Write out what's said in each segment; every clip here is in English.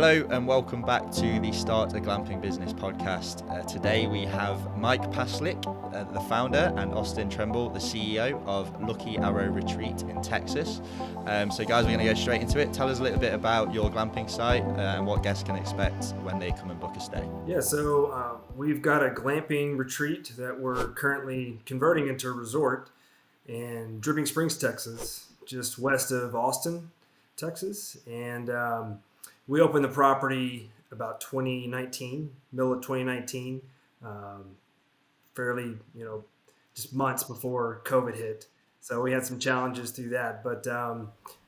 Hello and welcome back to the Start a Glamping Business podcast. Today we have Mike Paclik, the founder, and Austen Trimble, the CEO of Lucky Arrow Retreat in Texas. So guys, we're going to go straight into it. Tell us a little bit about your glamping site and what guests can expect when they come and book a stay. Yeah, so we've got a glamping retreat that we're currently converting into a resort in Dripping Springs, Texas, just west of Austen, Texas. And we opened the property about 2019, middle of 2019, fairly, just months before COVID hit. So we had some challenges through that. But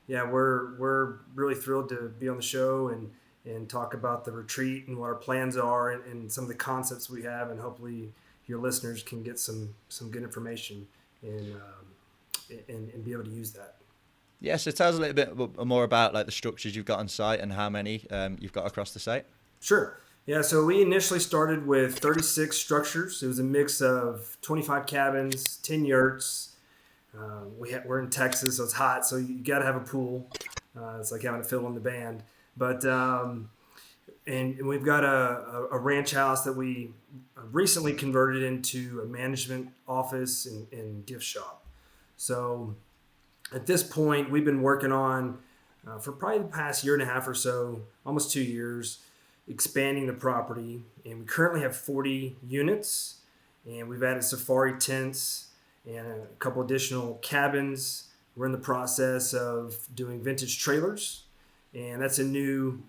yeah, we're really thrilled to be on the show and talk about the retreat and what our plans are and some of the concepts we have. And hopefully your listeners can get some good information and be able to use that. Yeah, so tell us a little bit more about like the structures you've got on site and how many you've got across the site. Sure. Yeah, so we initially started with 36 structures. It was a mix of 25 cabins, 10 yurts. We're in Texas, so it's hot, so you got to have a pool. It's like having a fill in the band. But and we've got a ranch house that we recently converted into a management office and gift shop. So at this point, we've been working on, for probably the past year and a half or so, almost 2 years, expanding the property. And we currently have 40 units, and we've added safari tents and a couple additional cabins. We're in the process of doing vintage trailers, and that's a new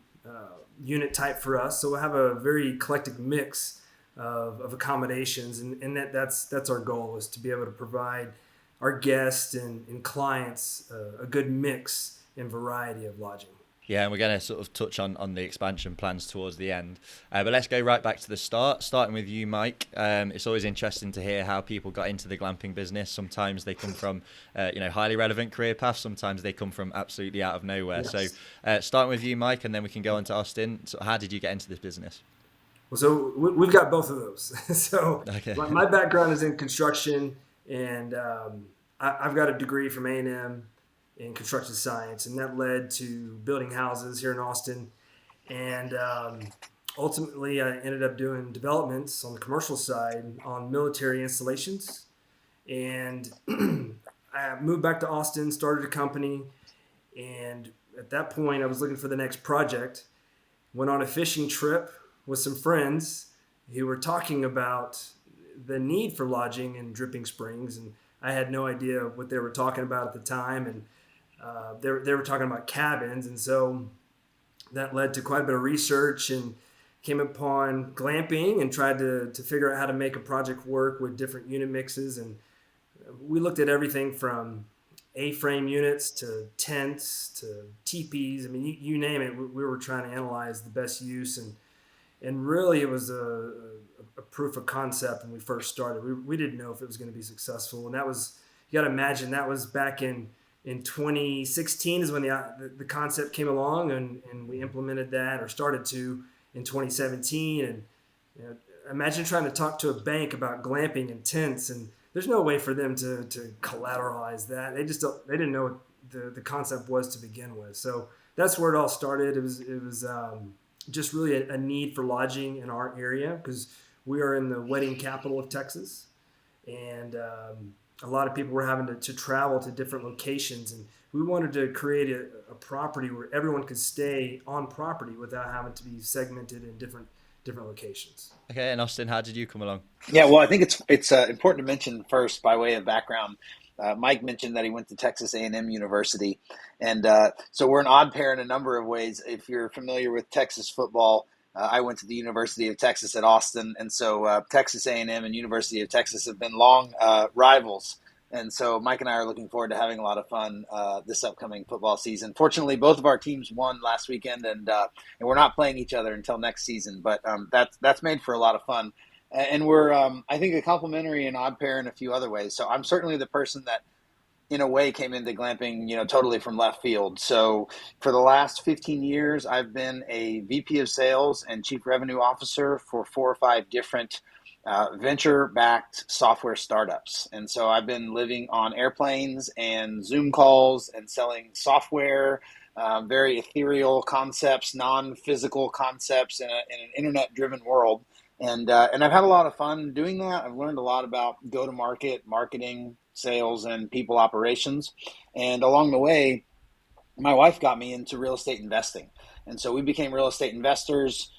unit type for us. So we'll have a very eclectic mix of accommodations, and that's our goal, is to be able to provide our guests and clients a good mix and variety of lodging. Yeah, and we're going to sort of touch on the expansion plans towards the end. But let's go right back to the start, starting with you, Mike. It's always interesting to hear how people got into the glamping business. Sometimes they come from highly relevant career paths. Sometimes they come from absolutely out of nowhere. Yes. So starting with you, Mike, and then we can go on to Austen. So how did you get into this business? Well, so we've got both of those. So okay. My background is in construction, and I've got a degree from A&M in construction science, and that led to building houses here in Austen. And ultimately, I ended up doing developments on the commercial side on military installations. And I moved back to Austen, started a company, and at that point, I was looking for the next project. Went on a fishing trip with some friends who were talking about the need for lodging in Dripping Springs, and I had no idea what they were talking about at the time, and they were talking about cabins, and so that led to quite a bit of research, and came upon glamping and tried to figure out how to make a project work with different unit mixes. And we looked at everything from A-frame units to tents to teepees. I mean, you name it. We were trying to analyze the best use, and really it was a proof of concept when we first started. We didn't know if it was going to be successful, and that was, you got to imagine, that was back in 2016 is when the concept came along, and we implemented that, or started to, in 2017. And imagine trying to talk to a bank about glamping and tents, and there's no way for them to collateralize that. They didn't know what the concept was to begin with. So that's where it all started. It was just really a need for lodging in our area, because we are in the wedding capital of Texas, and a lot of people were having to travel to different locations, and we wanted to create a property where everyone could stay on property without having to be segmented in different locations. Okay, and Austen, how did you come along? Yeah, well, I think it's important to mention first, by way of background, Mike mentioned that he went to Texas A&M University, and so we're an odd pair in a number of ways. If you're familiar with Texas football, I went to the University of Texas at Austen, and so Texas A&M and University of Texas have been long rivals. And so Mike and I are looking forward to having a lot of fun this upcoming football season. Fortunately, both of our teams won last weekend, and we're not playing each other until next season. But that's made for a lot of fun. And we're, I think, a complementary and odd pair in a few other ways. So I'm certainly the person that, in a way, came into glamping, totally from left field. So for the last 15 years, I've been a VP of sales and chief revenue officer for 4 or 5 different venture-backed software startups. And so I've been living on airplanes and Zoom calls and selling software very ethereal concepts, non-physical concepts in an internet-driven world. And I've had a lot of fun doing that. I've learned a lot about go-to-market, marketing, sales, and people operations. And along the way, my wife got me into real estate investing. And so we became real estate investors.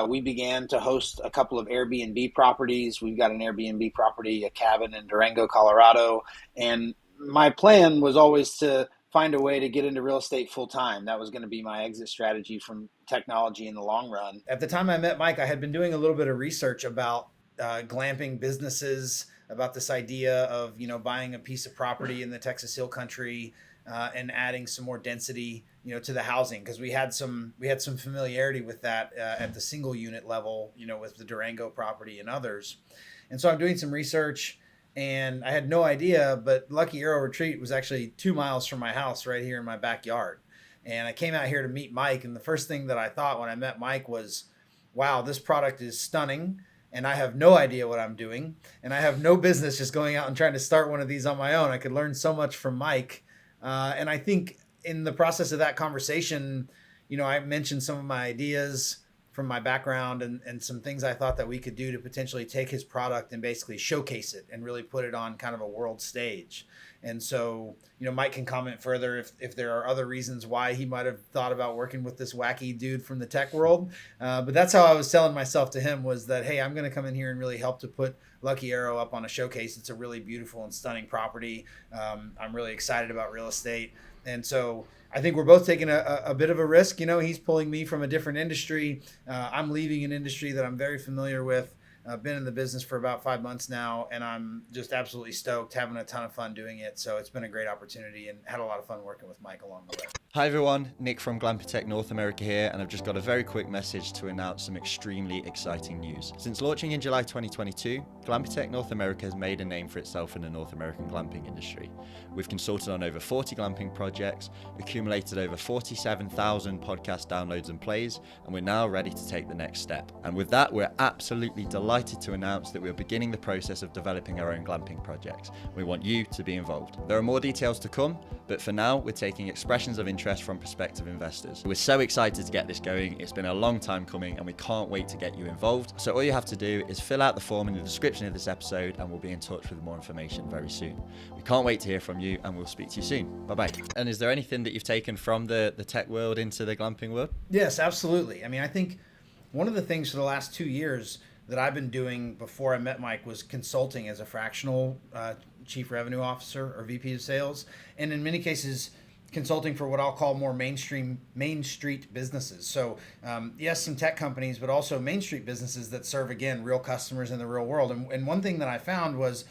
We began to host a couple of Airbnb properties. We've got an Airbnb property, a cabin in Durango, Colorado. And my plan was always to find a way to get into real estate full time. That was going to be my exit strategy from technology in the long run. At the time I met Mike, I had been doing a little bit of research about glamping businesses, about this idea of, buying a piece of property in the Texas Hill Country and adding some more density, to the housing, because we had some familiarity with that at the single unit level, with the Durango property and others. And so I'm doing some research. And I had no idea, but Lucky Arrow Retreat was actually 2 miles from my house right here in my backyard. And I came out here to meet Mike. And the first thing that I thought when I met Mike was, wow, this product is stunning. And I have no idea what I'm doing. And I have no business just going out and trying to start one of these on my own. I could learn so much from Mike. And I think in the process of that conversation, I mentioned some of my ideas from my background and some things I thought that we could do to potentially take his product and basically showcase it and really put it on kind of a world stage. And so, Mike can comment further if there are other reasons why he might have thought about working with this wacky dude from the tech world. But that's how I was telling myself to him, was that, hey, I'm going to come in here and really help to put Lucky Arrow up on a showcase. It's a really beautiful and stunning property. I'm really excited about real estate. And so I think we're both taking a bit of a risk. He's pulling me from a different industry. I'm leaving an industry that I'm very familiar with. I've been in the business for about 5 months now, and I'm just absolutely stoked, having a ton of fun doing it. So it's been a great opportunity and had a lot of fun working with Mike along the way. Hi everyone, Nick from Glamping North America here, and I've just got a very quick message to announce some extremely exciting news. Since launching in July 2022, Glamping North America has made a name for itself in the North American glamping industry. We've consulted on over 40 glamping projects, accumulated over 47,000 podcast downloads and plays, and we're now ready to take the next step. And with that, we're absolutely delighted to announce that we're beginning the process of developing our own glamping projects. We want you to be involved. There are more details to come, but for now, we're taking expressions of interest from prospective investors. We're so excited to get this going. It's been a long time coming and we can't wait to get you involved. So all you have to do is fill out the form in the description of this episode and we'll be in touch with more information very soon. We can't wait to hear from you and we'll speak to you soon. Bye-bye. And is there anything that you've taken from the tech world into the glamping world? Yes, absolutely. I mean, I think one of the things for the last 2 years that I've been doing before I met Mike was consulting as a fractional chief revenue officer or VP of sales. And in many cases, consulting for what I'll call more Main Street businesses. So yes, some tech companies, but also Main Street businesses that serve, again, real customers in the real world. And one thing that I found was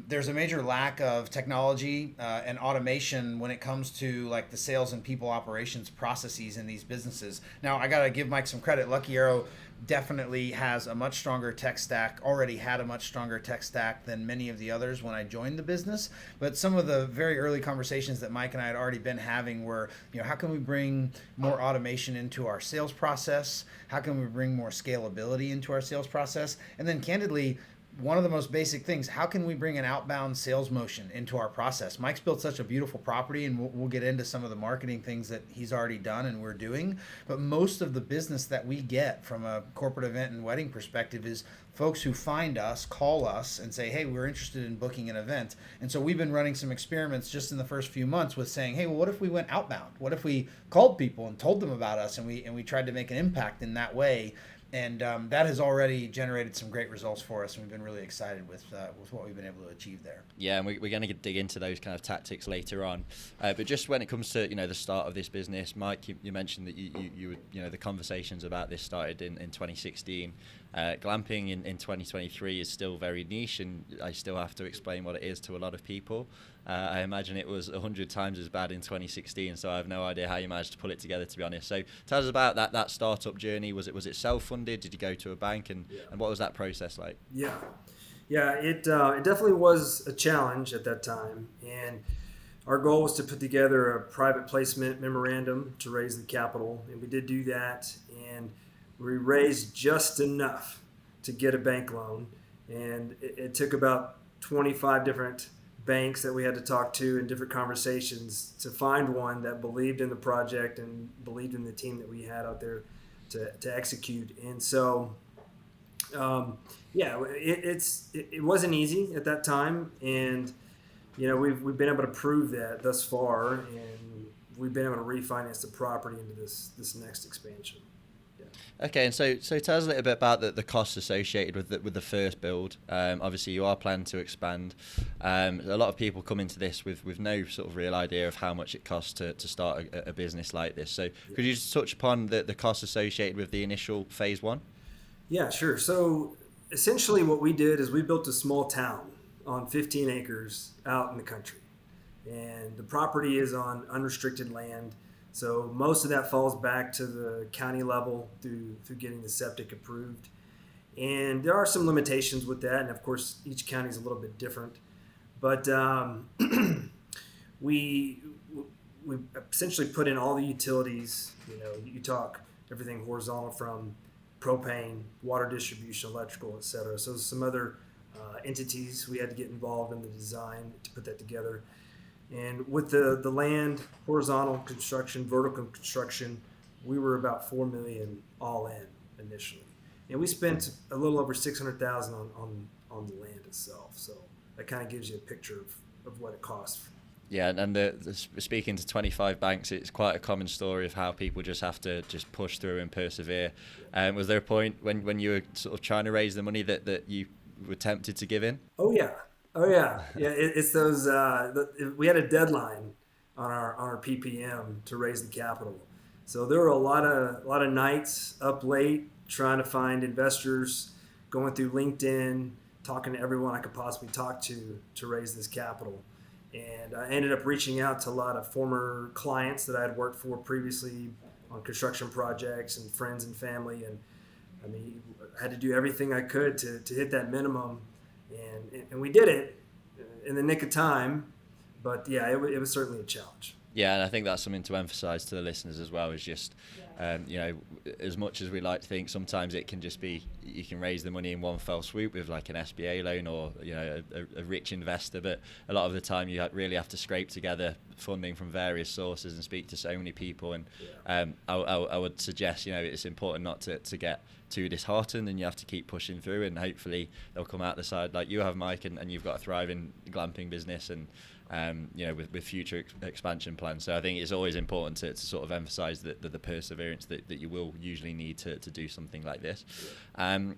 there's a major lack of technology and automation when it comes to like the sales and people operations processes in these businesses. Now, I got to give Mike some credit. Lucky Arrow definitely has a much stronger tech stack, already had a much stronger tech stack than many of the others when I joined the business. But some of the very early conversations that Mike and I had already been having were, how can we bring more automation into our sales process? How can we bring more scalability into our sales process? And then candidly, one of the most basic things, how can we bring an outbound sales motion into our process? Mike's built such a beautiful property, and we'll get into some of the marketing things that he's already done and we're doing. But most of the business that we get from a corporate event and wedding perspective is folks who find us, call us, and say, hey, we're interested in booking an event. And so we've been running some experiments just in the first few months with saying, hey, well, what if we went outbound? What if we called people and told them about us and we tried to make an impact in that way? And that has already generated some great results for us, and we've been really excited with what we've been able to achieve there. Yeah, and we're going to dig into those kind of tactics later on. But just when it comes to the start of this business, Mike, you mentioned that you the conversations about this started in 2016. Glamping in 2023 is still very niche, and I still have to explain what it is to a lot of people. I imagine it was 100 times as bad in 2016, so I have no idea how you managed to pull it together, to be honest. So tell us about that startup journey. Was it self-funded? Did you go to a bank, and what was that process like? Yeah, it definitely was a challenge at that time, and our goal was to put together a private placement memorandum to raise the capital, and we did do that, and we raised just enough to get a bank loan, and it took about 25 different banks that we had to talk to in different conversations to find one that believed in the project and believed in the team that we had out there to execute. And so, it wasn't easy at that time. And, we've been able to prove that thus far, and we've been able to refinance the property into this next expansion. Okay, and so tell us a little bit about the costs associated with the first build. Obviously, you are planning to expand. A lot of people come into this with no sort of real idea of how much it costs to start a business like this. So could you just touch upon the costs associated with the initial phase one? Yeah, sure. So essentially what we did is we built a small town on 15 acres out in the country. And the property is on unrestricted land. So most of that falls back to the county level through getting the septic approved. And there are some limitations with that. And of course, each county is a little bit different. But we essentially put in all the utilities. You talk everything horizontal from propane, water distribution, electrical, et cetera. So some other entities we had to get involved in the design to put that together. And with the land, horizontal construction, vertical construction, we were about $4 million all in initially, and we spent a little over $600,000 on the land itself. So that kind of gives you a picture of what it costs. Yeah, and speaking to 25 banks, it's quite a common story of how people just have to just push through and persevere. Was there a point when you were sort of trying to raise the money that you were tempted to give in? Oh yeah. It's those. We had a deadline on our PPM to raise the capital, so there were a lot of nights up late trying to find investors, going through LinkedIn, talking to everyone I could possibly talk to raise this capital. And I ended up reaching out to a lot of former clients that I had worked for previously on construction projects and friends and family, and I had to do everything I could to hit that minimum. And we did it in the nick of time, but yeah, it was certainly a challenge. Yeah, and I think that's something to emphasize to the listeners as well, is just, as much as we like to think, sometimes it can just be, you can raise the money in one fell swoop with like an SBA loan or, a rich investor, but a lot of the time you really have to scrape together funding from various sources and speak to so many people. And I would suggest, it's important not to get too disheartened, and you have to keep pushing through, and hopefully they'll come out the side like you have, Mike, and you've got a thriving glamping business and with future expansion plans. So I think it's always important to sort of emphasize the perseverance that you will usually need to do something like this.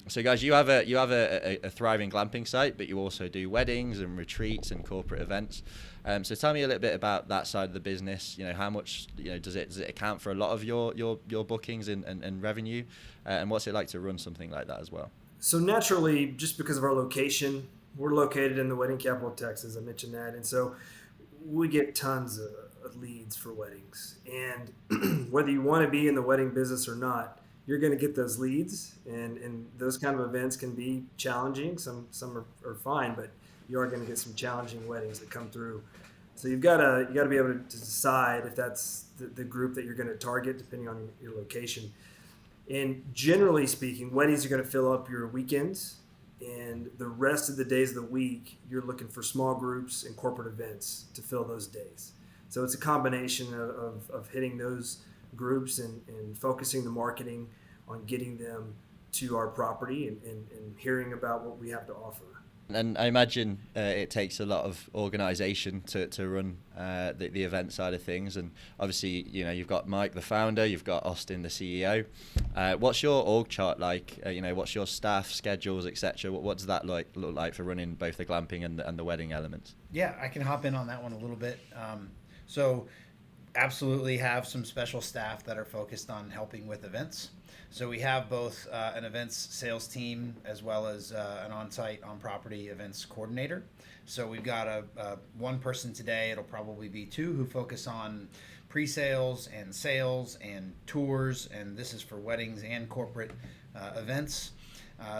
So guys, you have a thriving glamping site, but you also do weddings and retreats and corporate events. So tell me a little bit about that side of the business. How much does it account for a lot of your bookings and revenue, and what's it like to run something like that as well? So naturally, just because of our location, we're located in the wedding capital of Texas. I mentioned that, and so we get tons of leads for weddings. And whether you want to be in the wedding business or not, you're going to get those leads, and those kind of events can be challenging. Some are fine, but you are going to get some challenging weddings that come through. So you got to be able to decide if that's the group that you're going to target, depending on your location. And generally speaking, weddings are going to fill up your weekends, and the rest of the days of the week, you're looking for small groups and corporate events to fill those days. So it's a combination of hitting those groups and focusing the marketing on getting them to our property and hearing about what we have to offer. And I imagine it takes a lot of organisation to run the event side of things. And obviously, you've got Mike, the founder, you've got Austen, the CEO. What's your org chart like? What's your staff schedules, etc.? What does that look like for running both the glamping and the wedding elements? Yeah, I can hop in on that one a little bit. So absolutely have some special staff that are focused on helping with events. So we have both an events sales team as well as an on-site, on-property events coordinator. So we've got a one person today, it'll probably be two, who focus on pre-sales and sales and tours, and this is for weddings and corporate events.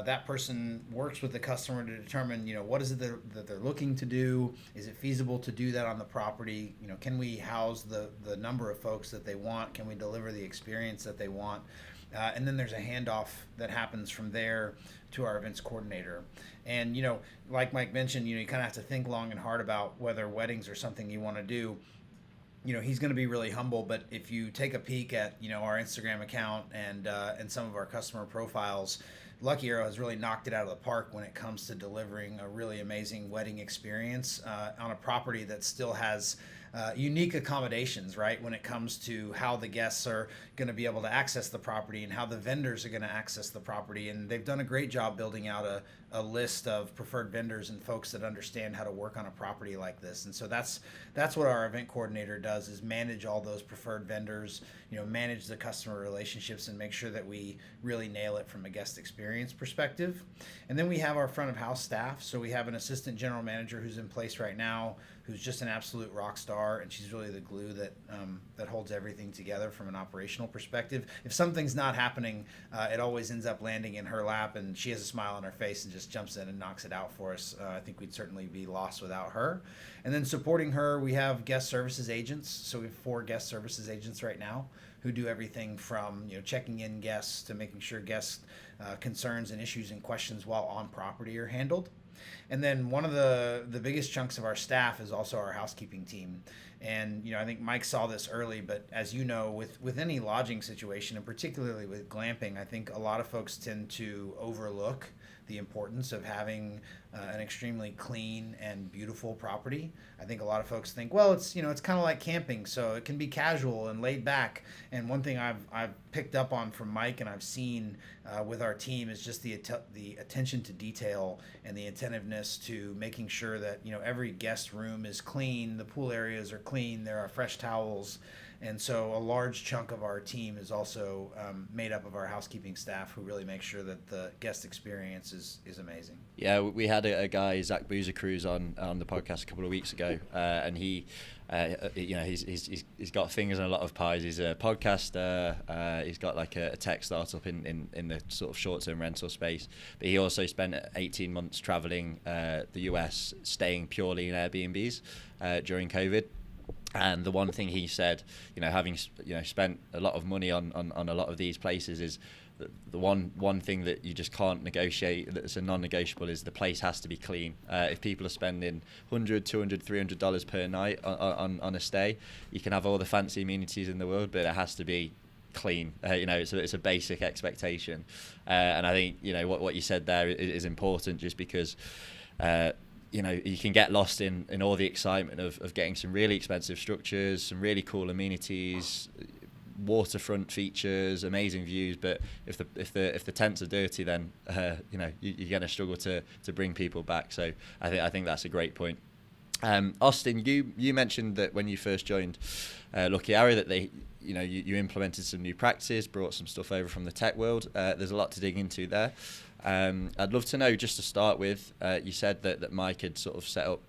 That person works with the customer to determine, what is it that they're looking to do? Is it feasible to do that on the property? Can we house the number of folks that they want? Can we deliver the experience that they want? and then there's a handoff that happens from there to our events coordinator. And, like Mike mentioned, you kind of have to think long and hard about whether weddings are something you want to do. He's going to be really humble, but if you take a peek at, our Instagram account and some of our customer profiles, Lucky Arrow has really knocked it out of the park when it comes to delivering a really amazing wedding experience on a property that still has unique accommodations, right? When it comes to how the guests are going to be able to access the property and how the vendors are going to access the property. And they've done a great job building out a list of preferred vendors and folks that understand how to work on a property like this. And so that's what our event coordinator does, is manage all those preferred vendors, manage the customer relationships and make sure that we really nail it from a guest experience perspective. And then we have our front of house staff. So we have an assistant general manager who's in place right now, who's just an absolute rock star, and she's really the glue that holds everything together from an operational perspective. If something's not happening, it always ends up landing in her lap, and she has a smile on her face and just jumps in and knocks it out for us. I think we'd certainly be lost without her. And then supporting her, we have guest services agents. So we have 4 guest services agents right now who do everything from checking in guests to making sure guest concerns and issues and questions while on property are handled. And then one of the biggest chunks of our staff is also our housekeeping team. And, I think Mike saw this early, but as you know, with any lodging situation, and particularly with glamping, I think a lot of folks tend to overlook the importance of having an extremely clean and beautiful property. I think a lot of folks think, well, it's it's kind of like camping, so it can be casual and laid back. And one thing I've picked up on from Mike and I've seen with our team is just the attention to detail and the attentiveness to making sure that every guest room is clean, the pool areas are clean, there are fresh towels. And so a large chunk of our team is also made up of our housekeeping staff who really make sure that the guest experience is amazing. Yeah, we had a guy, Zach Boozercruise, on the podcast a couple of weeks ago, and he, he's got fingers in a lot of pies. He's a podcaster. He's got like a tech startup in the sort of short-term rental space. But he also spent 18 months traveling the US, staying purely in Airbnbs during COVID. And the one thing he said, having spent a lot of money on a lot of these places, is the one thing that you just can't negotiate, that's a non-negotiable, is the place has to be clean. If people are spending $100, $200, $300 per night on a stay, you can have all the fancy amenities in the world, but it has to be clean. It's a basic expectation. And I think what you said there is important, just because you can get lost in all the excitement of getting some really expensive structures, some really cool amenities, waterfront features, amazing views. But if the tents are dirty, then you're going to struggle to bring people back. So I think that's a great point. Austen, you mentioned that when you first joined Lucky Arrow, that you implemented some new practices, brought some stuff over from the tech world. There's a lot to dig into there. I'd love to know, just to start with, you said that Mike had sort of set up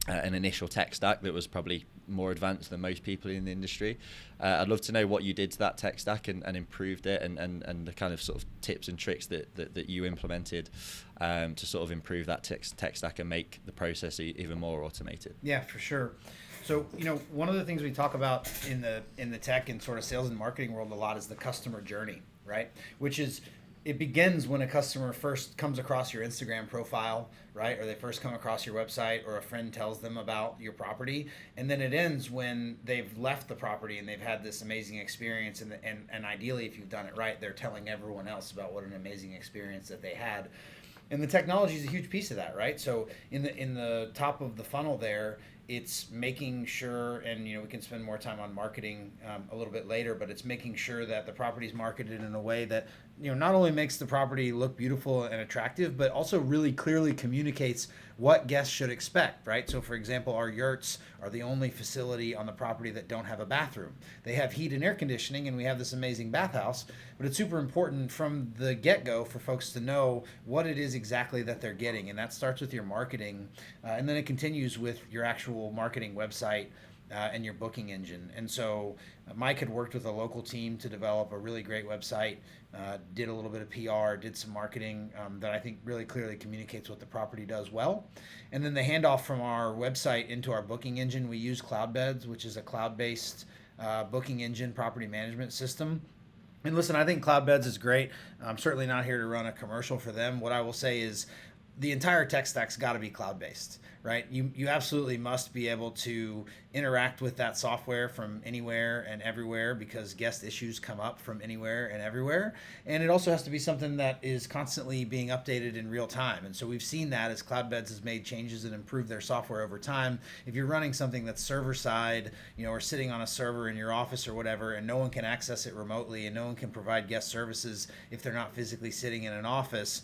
an initial tech stack that was probably more advanced than most people in the industry. I'd love to know what you did to that tech stack and improved it, and the kind of sort of tips and tricks that you implemented to sort of improve that tech stack and make the process even more automated. Yeah, for sure. So, one of the things we talk about in the tech and sort of sales and marketing world a lot is the customer journey, right? Which is, it begins when a customer first comes across your Instagram profile, right? Or they first come across your website, or a friend tells them about your property. And then it ends when they've left the property and they've had this amazing experience. And ideally, if you've done it right, they're telling everyone else about what an amazing experience that they had. And the technology is a huge piece of that, right? So in the top of the funnel there, it's making sure, and we can spend more time on marketing a little bit later, but it's making sure that the property is marketed in a way that not only makes the property look beautiful and attractive, but also really clearly communicates what guests should expect, right? So for example, our yurts are the only facility on the property that don't have a bathroom. They have heat and air conditioning, and we have this amazing bathhouse, but it's super important from the get-go for folks to know what it is exactly that they're getting. And that starts with your marketing, and then it continues with your actual marketing website and your booking engine. And so Mike had worked with a local team to develop a really great website, did a little bit of PR, did some marketing that I think really clearly communicates what the property does well. And then the handoff from our website into our booking engine, we use Cloudbeds, which is a cloud-based booking engine property management system. And listen, I think Cloudbeds is great. I'm certainly not here to run a commercial for them. What I will say is the entire tech stack's got to be cloud-based, right? You absolutely must be able to interact with that software from anywhere and everywhere, because guest issues come up from anywhere and everywhere. And it also has to be something that is constantly being updated in real time. And so we've seen that as Cloudbeds has made changes and improved their software over time. If you're running something that's server side, or sitting on a server in your office or whatever, and no one can access it remotely and no one can provide guest services if they're not physically sitting in an office,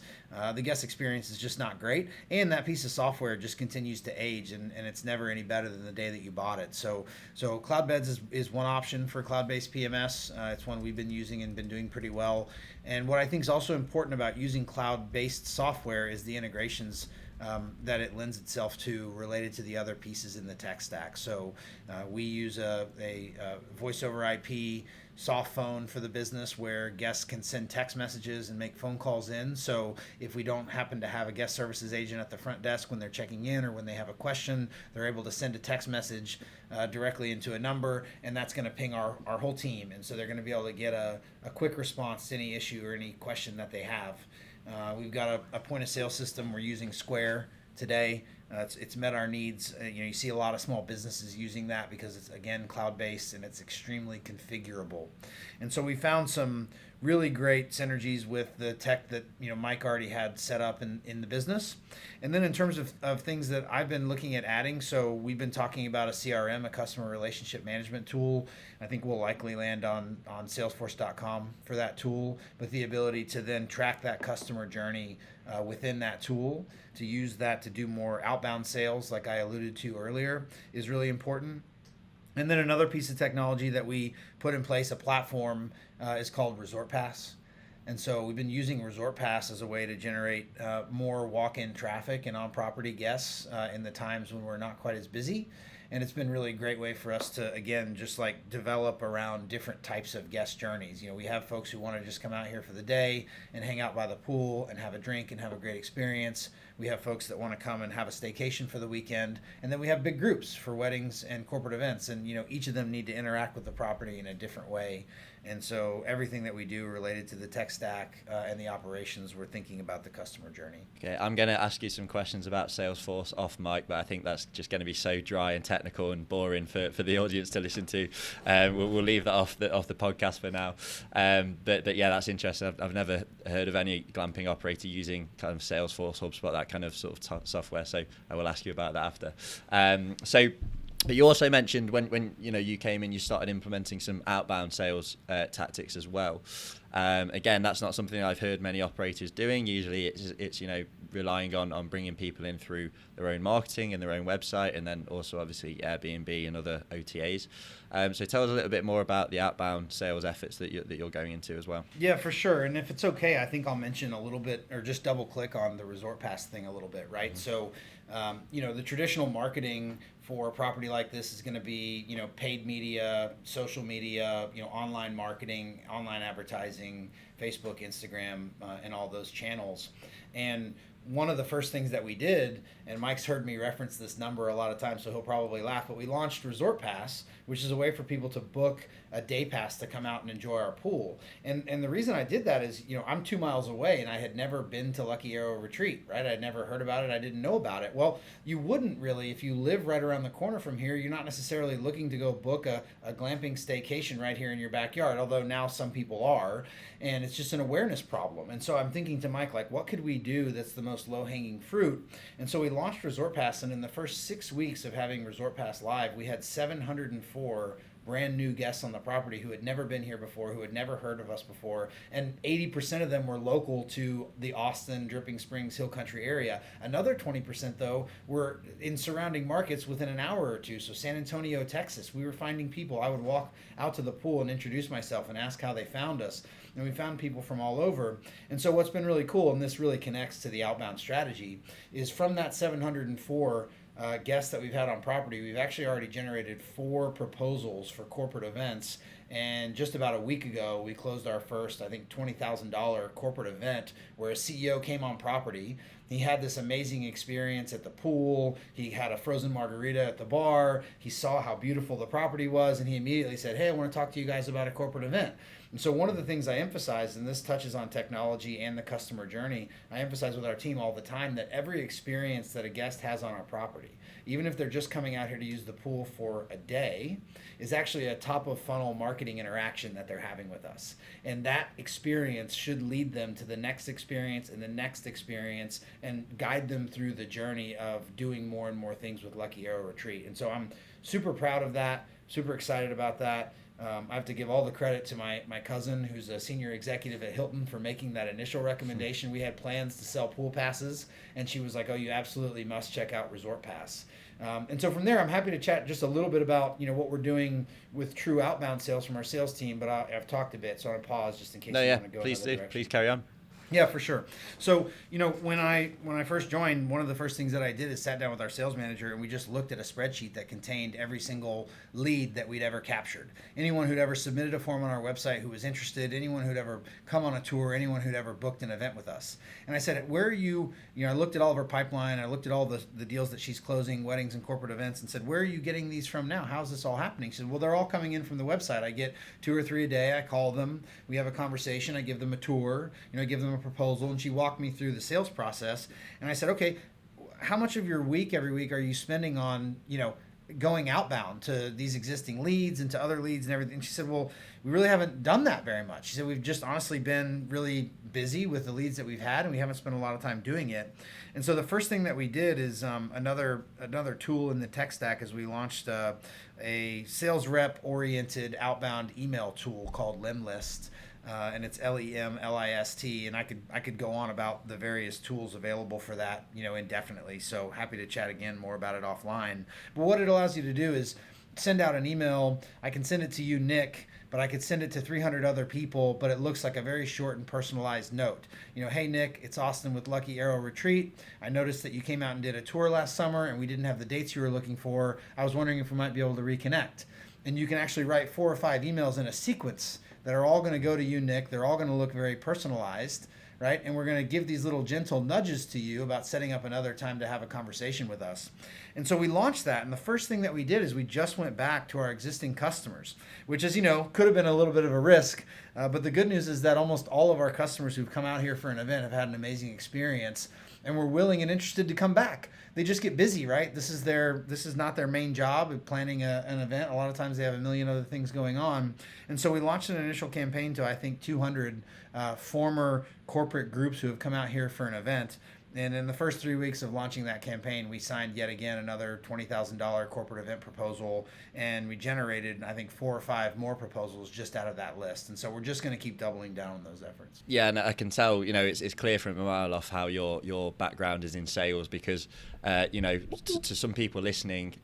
the guest experience is just not great. And that piece of software just continues to age, and it's never any better than the day that you bought it. So Cloudbeds is one option for cloud-based PMS. It's one we've been using and been doing pretty well. And what I think is also important about using cloud-based software is the integrations that it lends itself to related to the other pieces in the tech stack. So we use a voice over IP soft phone for the business where guests can send text messages and make phone calls in. So if we don't happen to have a guest services agent at the front desk when they're checking in or when they have a question, they're able to send a text message directly into a number, and that's going to ping our whole team. And so they're going to be able to get a quick response to any issue or any question that they have. We've got a point of sale system. We're using Square today. It's met our needs. You see a lot of small businesses using that because it's, again, cloud-based and it's extremely configurable. And so we found some really great synergies with the tech that Mike already had set up in the business. And then in terms of things that I've been looking at adding, so we've been talking about a CRM, a customer relationship management tool. I think we'll likely land on salesforce.com for that tool, with the ability to then track that customer journey within that tool. To use that to do more outbound sales, like I alluded to earlier, is really important. And then another piece of technology that we put in place, a platform, is called Resort Pass. And so we've been using Resort Pass as a way to generate more walk-in traffic and on-property guests in the times when we're not quite as busy. And it's been really a great way for us to, again, just like develop around different types of guest journeys. We have folks who want to just come out here for the day and hang out by the pool and have a drink and have a great experience. We have folks that want to come and have a staycation for the weekend. And then we have big groups for weddings and corporate events. And, each of them need to interact with the property in a different way. And so everything that we do related to the tech stack and the operations, we're thinking about the customer journey. Okay, I'm going to ask you some questions about Salesforce off mic, but I think that's just going to be so dry and technical and boring for the audience to listen to. We'll leave that off the podcast for now. But yeah, that's interesting. I've never heard of any glamping operator using kind of Salesforce, HubSpot, that kind of sort of software. So I will ask you about that after. But you also mentioned when you came in, you started implementing some outbound sales tactics as well. Again, that's not something I've heard many operators doing. Usually it's relying on bringing people in through their own marketing and their own website, and then also obviously Airbnb and other OTAs. So tell us a little bit more about the outbound sales efforts that you're going into as well. Yeah, for sure. And if it's okay, I think I'll mention a little bit, or just double click on the Resort Pass thing a little bit, right? Mm-hmm. So, the traditional marketing for a property like this is going to be, paid media, social media, online marketing, online advertising, Facebook, Instagram, and all those channels. And one of the first things that we did, and Mike's heard me reference this number a lot of times, so he'll probably laugh, but we launched Resort Pass, which is a way for people to book a day pass to come out and enjoy our pool. And the reason I did that is, I'm 2 miles away and I had never been to Lucky Arrow Retreat, right? I'd never heard about it. I didn't know about it. Well, you wouldn't really, if you live right around the corner from here, you're not necessarily looking to go book a glamping staycation right here in your backyard, although now some people are, and it's just an awareness problem. And so I'm thinking to Mike, like, what could we do that's the most low-hanging fruit? And so we launched Resort Pass, and in the first 6 weeks of having Resort Pass live, we had 704 brand new guests on the property who had never been here before, who had never heard of us before, and 80% of them were local to the Austen, Dripping Springs, Hill Country area. Another 20% though were in surrounding markets within an hour or two. So San Antonio, Texas, we were finding people. I would walk out to the pool and introduce myself and ask how they found us. And we found people from all over. And so what's been really cool, and this really connects to the outbound strategy, is from that 704 guests that we've had on property, we've actually already generated 4 proposals for corporate events. And just about a week ago, we closed our first, I think, $20,000 corporate event where a CEO came on property He had this amazing experience at the pool. He had a frozen margarita at the bar. He saw how beautiful the property was, and he immediately said, hey, I want to talk to you guys about a corporate event. And so one of the things I emphasize, and this touches on technology and the customer journey, I emphasize with our team all the time that every experience that a guest has on our property, even if they're just coming out here to use the pool for a day, is actually a top of funnel marketing interaction that they're having with us. And that experience should lead them to the next experience and the next experience and guide them through the journey of doing more and more things with Lucky Arrow Retreat. And so I'm super proud of that, super excited about that. I have to give all the credit to my cousin, who's a senior executive at Hilton, for making that initial recommendation. We had plans to sell pool passes, and she was like, oh, you absolutely must check out Resort Pass. And so from there, I'm happy to chat just a little bit about, what we're doing with true outbound sales from our sales team, but I've talked a bit, so I'm going to pause just in case you want to go please another do. direction. Please carry on. Yeah, for sure. So, when I first joined, one of the first things that I did is sat down with our sales manager, and we just looked at a spreadsheet that contained every single lead that we'd ever captured. Anyone who'd ever submitted a form on our website who was interested, anyone who'd ever come on a tour, anyone who'd ever booked an event with us. And I said, where are you, I looked at all of her pipeline, I looked at all the deals that she's closing, weddings and corporate events, and said, where are you getting these from now? How's this all happening? She said, well, they're all coming in from the website. I get 2 or 3 a day. I call them. We have a conversation. I give them a tour. I give them a proposal, and she walked me through the sales process. And I said, okay, how much of your week every week are you spending on, going outbound to these existing leads and to other leads and everything? And she said, well, we really haven't done that very much. She said, we've just honestly been really busy with the leads that we've had, and we haven't spent a lot of time doing it. And so the first thing that we did is another tool in the tech stack is we launched a sales rep oriented outbound email tool called Lemlist. And it's Lemlist, and I could go on about the various tools available for that, indefinitely. So happy to chat again more about it offline. But what it allows you to do is send out an email. I can send it to you, Nick, but I could send it to 300 other people, but it looks like a very short and personalized note. Hey, Nick, it's Austen with Lucky Arrow Retreat. I noticed that you came out and did a tour last summer, and we didn't have the dates you were looking for. I was wondering if we might be able to reconnect. And you can actually write 4 or 5 emails in a sequence that are all going to go to you, Nick. They're all going to look very personalized, right? And we're going to give these little gentle nudges to you about setting up another time to have a conversation with us. And so we launched that. And the first thing that we did is we just went back to our existing customers, which is, could have been a little bit of a risk. But the good news is that almost all of our customers who've come out here for an event have had an amazing experience and were willing and interested to come back. They just get busy, right? This is not their main job of planning an event. A lot of times they have a million other things going on. And so we launched an initial campaign to, I think, 200 former corporate groups who have come out here for an event. And in the first 3 weeks of launching that campaign, we signed yet again another $20,000 corporate event proposal, and we generated, I think, 4 or 5 more proposals just out of that list. And so we're just going to keep doubling down on those efforts. Yeah, and I can tell, it's clear from a mile off how your background is in sales because, to some people listening,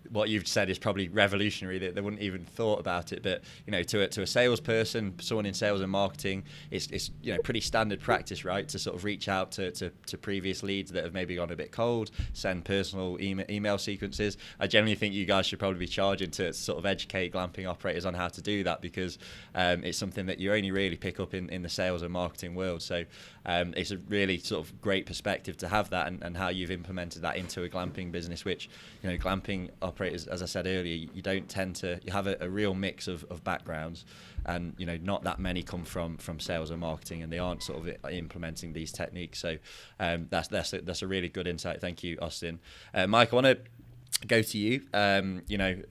what you've said is probably revolutionary, that they wouldn't even thought about it. But to a salesperson, someone in sales and marketing, it's pretty standard practice, right? To sort of reach out to previous leads that have maybe gone a bit cold, send personal email sequences. I generally think you guys should probably be charging to sort of educate glamping operators on how to do that because it's something that you only really pick up in the sales and marketing world. So it's a really sort of great perspective to have that and how you've implemented that into a glamping business, which glamping operators, as I said earlier, you have a real mix of backgrounds, and not that many come from sales and marketing, and they aren't sort of implementing these techniques. So that's a really good insight. Thank you, Austen. Mike, I want to go to you.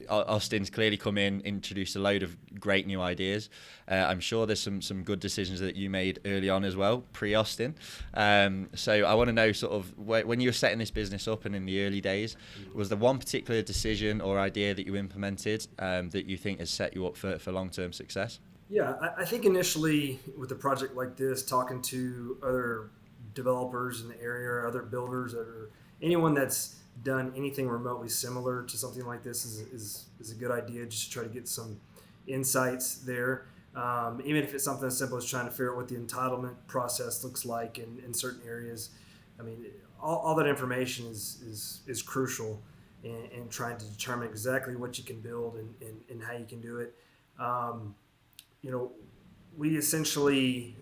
Austin's clearly come in, introduced a load of great new ideas. I'm sure there's some good decisions that you made early on as well, pre-Austen. So I want to know sort of when you were setting this business up and in the early days, was there one particular decision or idea that you implemented that you think has set you up for long-term success? Yeah, I think initially with a project like this, talking to other developers in the area, or other builders, or anyone that's done anything remotely similar to something like this is a good idea, just to try to get some insights there. Even if it's something as simple as trying to figure out what the entitlement process looks like in certain areas. I mean, all that information is crucial in trying to determine exactly what you can build and how you can do it. We essentially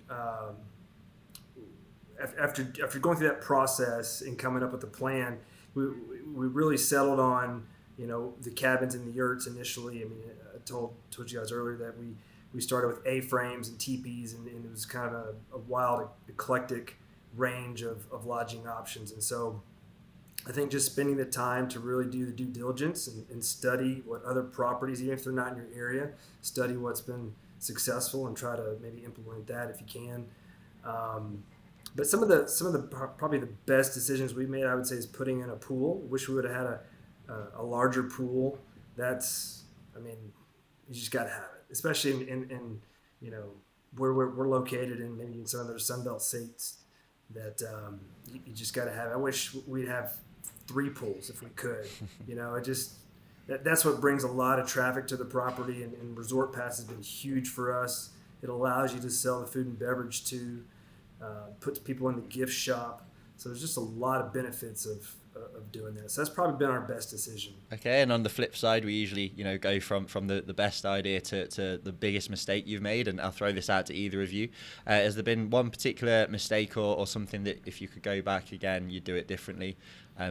after going through that process and coming up with a plan, we really settled on, the cabins and the yurts initially. I mean, I told you guys earlier that we started with A-frames and teepees, and it was kind of a wild, eclectic range of lodging options. And so I think just spending the time to really do the due diligence and study what other properties, even if they're not in your area, study what's been successful and try to maybe implement that if you can. But some of the probably the best decisions we made, I would say, is putting in a pool. Wish we would have had a larger pool. You just got to have it, especially in where we're located in, maybe in some of those Sunbelt states. That you just got to have. I wish we'd have 3 pools if we could. That's what brings a lot of traffic to the property, and Resort Pass has been huge for us. It allows you to sell the food and beverage to, puts people in the gift shop. So there's just a lot of benefits of doing this. So that's probably been our best decision. Okay, and on the flip side, we usually go from the best idea to the biggest mistake you've made, and I'll throw this out to either of you. Has there been one particular mistake or something that if you could go back again, you'd do it differently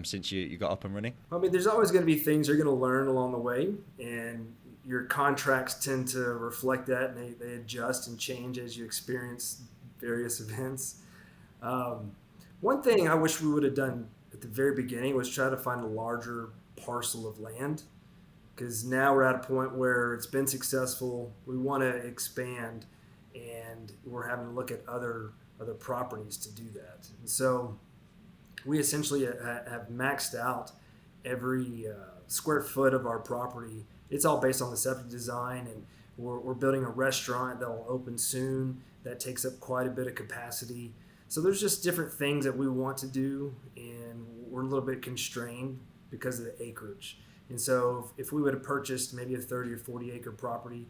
since you got up and running? I mean, there's always going to be things you're going to learn along the way, and your contracts tend to reflect that, and they adjust and change as you experience various events. One thing I wish we would have done at the very beginning was try to find a larger parcel of land, because now we're at a point where it's been successful. We want to expand, and we're having to look at other properties to do that. And so we essentially have maxed out every square foot of our property. It's all based on the septic design, and we're building a restaurant that will open soon. That takes up quite a bit of capacity. So there's just different things that we want to do, and we're a little bit constrained because of the acreage. And so if we would have purchased maybe a 30 or 40 acre property,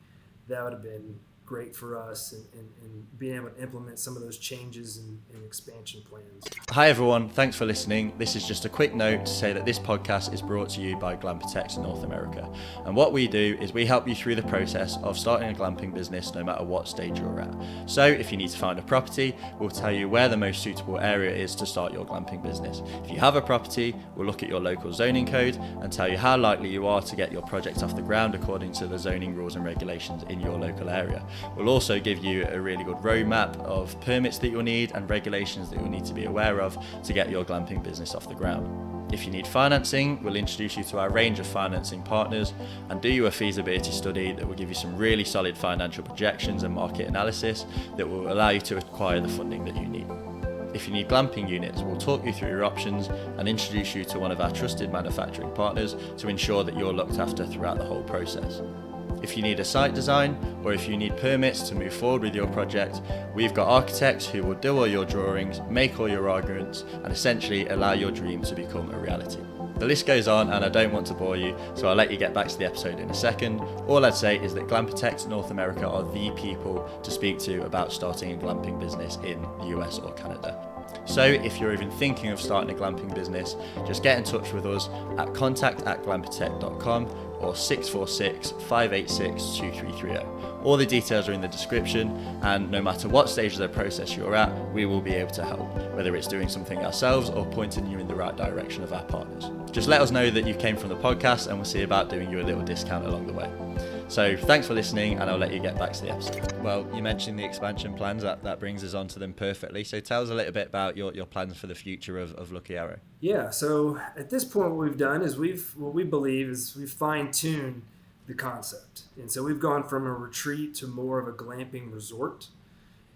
that would have been great for us, and being able to implement some of those changes and expansion plans. Hi everyone, thanks for listening. This is just a quick note to say that this podcast is brought to you by Glamping North America. And what we do is we help you through the process of starting a glamping business no matter what stage you're at. So if you need to find a property, we'll tell you where the most suitable area is to start your glamping business. If you have a property, we'll look at your local zoning code and tell you how likely you are to get your project off the ground according to the zoning rules and regulations in your local area. We'll also give you a really good roadmap of permits that you'll need and regulations that you'll need to be aware of to get your glamping business off the ground. If you need financing, we'll introduce you to our range of financing partners and do you a feasibility study that will give you some really solid financial projections and market analysis that will allow you to acquire the funding that you need. If you need glamping units, we'll talk you through your options and introduce you to one of our trusted manufacturing partners to ensure that you're looked after throughout the whole process. If you need a site design or if you need permits to move forward with your project, we've got architects who will do all your drawings, make all your arguments, and essentially allow your dream to become a reality. The list goes on, and I don't want to bore you, so I'll let you get back to the episode in a second. All I'd say is that Glamping North America are the people to speak to about starting a glamping business in the US or Canada. So if you're even thinking of starting a glamping business, just get in touch with us at contact@glamptech.com or 646-586-2330. All the details are in the description, and no matter what stage of the process you're at, we will be able to help, whether it's doing something ourselves or pointing you in the right direction of our partners. Just let us know that you came from the podcast and we'll see about doing you a little discount along the way. So thanks for listening, and I'll let you get back to the episode. Well, you mentioned the expansion plans. That brings us on to them perfectly. So tell us a little bit about your plans for the future of Lucky Arrow. Yeah, so at this point what we've done is we've fine-tuned the concept. And so we've gone from a retreat to more of a glamping resort.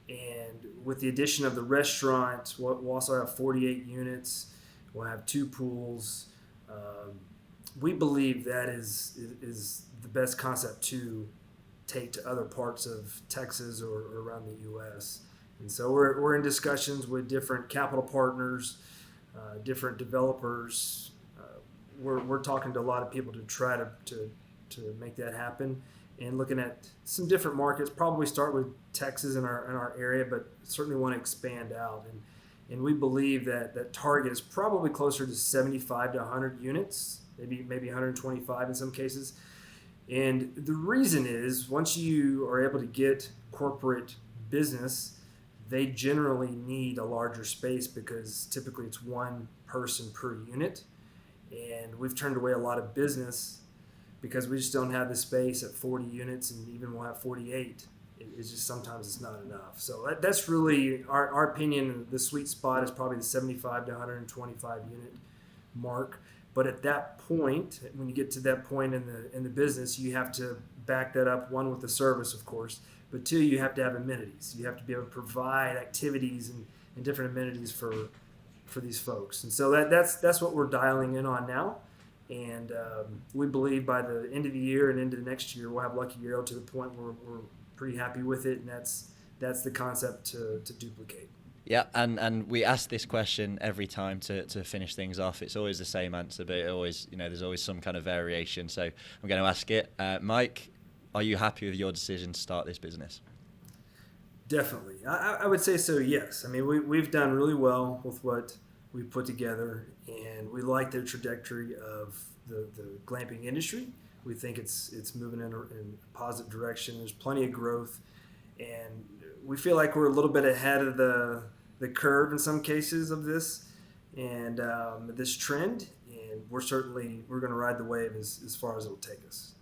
And with the addition of the restaurant, we'll also have 48 units. We'll have 2 pools. We believe that is the best concept to take to other parts of Texas or around the U.S. And so we're in discussions with different capital partners, different developers. We're talking to a lot of people to try to make that happen, and looking at some different markets. Probably start with Texas in our area, but certainly want to expand out. And we believe that target is probably closer to 75 to 100 units, maybe 125 in some cases. And the reason is, once you are able to get corporate business, they generally need a larger space because typically it's one person per unit. And we've turned away a lot of business because we just don't have the space at 40 units, and even we'll have 48. It's just sometimes it's not enough. So that's really our opinion. The sweet spot is probably the 75 to 125 unit mark. But at that point, when you get to that point in the business, you have to back that up, one, with the service, of course, but two, you have to have amenities. You have to be able to provide activities and different amenities for these folks. And so that's what we're dialing in on now. And we believe by the end of the year and into the next year, we'll have Lucky Arrow to the point where we're pretty happy with it, and that's the concept to duplicate. Yeah, and we ask this question every time to finish things off. It's always the same answer, but there's always some kind of variation. So I'm going to ask it. Mike, are you happy with your decision to start this business? Definitely. I would say so, yes. I mean, we've done really well with what we put together, and we like the trajectory of the glamping industry. We think it's moving in a positive direction. There's plenty of growth, and we feel like we're a little bit ahead of the curve in some cases of this and this trend, and we're going to ride the wave as far as it'll take us.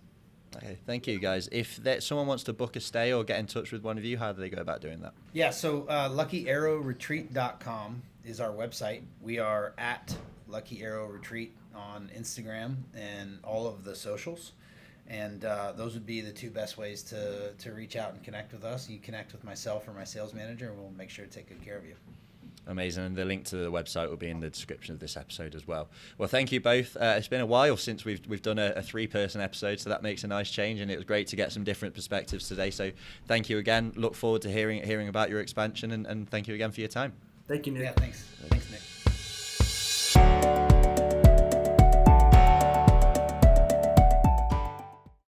Okay, thank you, guys. If someone wants to book a stay or get in touch with one of you, how do they go about doing that? Yeah, so luckyarrowretreat.com is our website. We are at Lucky Arrow Retreat on Instagram and all of the socials. And those would be the two best ways to reach out and connect with us. You connect with myself or my sales manager, and we'll make sure to take good care of you. Amazing. And the link to the website will be in the description of this episode as well. Well, thank you both. It's been a while since we've done a 3-person episode, so that makes a nice change, and it was great to get some different perspectives today. So thank you again. Look forward to hearing about your expansion, and thank you again for your time. Thank you, Nick. Yeah, thanks.